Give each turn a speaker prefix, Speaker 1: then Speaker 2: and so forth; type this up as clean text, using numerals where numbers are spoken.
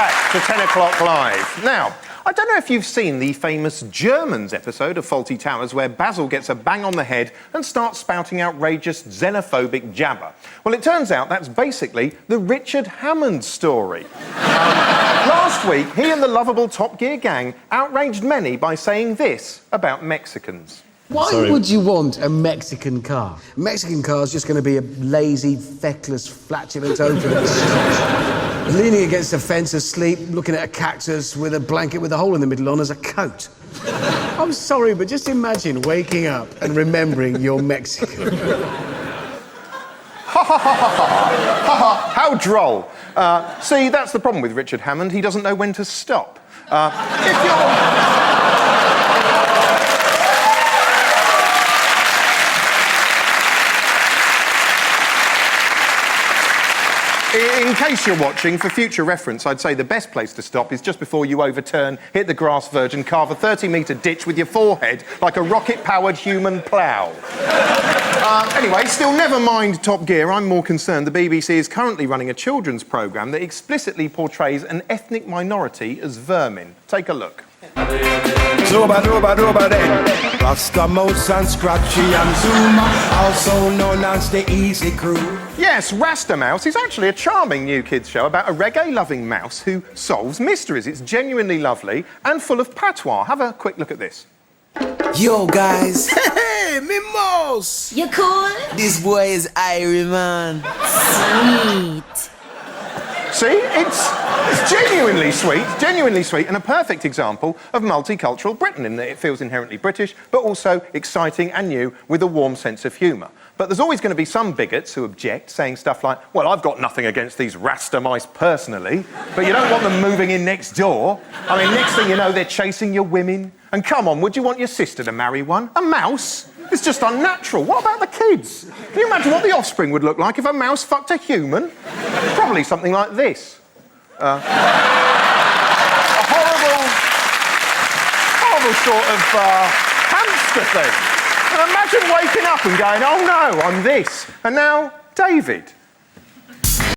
Speaker 1: back to 10 o'clock live. Now, I don't know if you've seen the famous Germans episode of Fawlty Towers where Basil gets a bang on the head and starts spouting outrageous xenophobic jabber. Well, it turns out that's basically the Richard Hammond story. Last week, he and the lovable Top Gear gang outraged many by saying this about Mexicans.
Speaker 2: Why would you want a Mexican car? A Mexican car is just going to be a lazy, feckless, flatulent open, leaning against a fence asleep, looking at a cactus with a blanket with a hole in the middle on as a coat. I'm sorry, but just imagine waking up and remembering you're Mexican.
Speaker 1: Ha ha ha ha ha! Ha ha! How droll. See, that's the problem with Richard Hammond. He doesn't know when to stop. If you're... In case you're watching, for future reference, I'd say the best place to stop is just before you overturn, hit the grass verge and carve a 30-metre ditch with your forehead like a rocket-powered human plough. Anyway, still, never mind Top Gear. I'm more concerned the BBC is currently running a children's programme that explicitly portrays an ethnic minority as vermin. Take a look.
Speaker 3: Rasta Mouse and Scratchy and Zuma, also known as the Easy Crew.
Speaker 1: Yes, Rasta Mouse is actually a charming new kids' show about a reggae-loving mouse who solves mysteries. It's genuinely lovely and full of patois. Have a quick look at this.
Speaker 4: Yo, guys. Hey, me mouse.
Speaker 5: You cool?
Speaker 4: This boy is Irie, man.
Speaker 5: Sweet.
Speaker 1: See, it's genuinely sweet, and a perfect example of multicultural Britain in that it feels inherently British, but also exciting and new with a warm sense of humour. But there's always going to be some bigots who object, saying stuff like, well, I've got nothing against these Rasta mice personally, but you don't want them moving in next door. I mean, next thing you know, they're chasing your women. And come on, would you want your sister to marry one? A mouse? It's just unnatural. What about the kids? Can you imagine what the offspring would look like if a mouse fucked a human? Probably something like this. A horrible sort of hamster thing. And imagine waking up and going, oh no, I'm this. And now, David.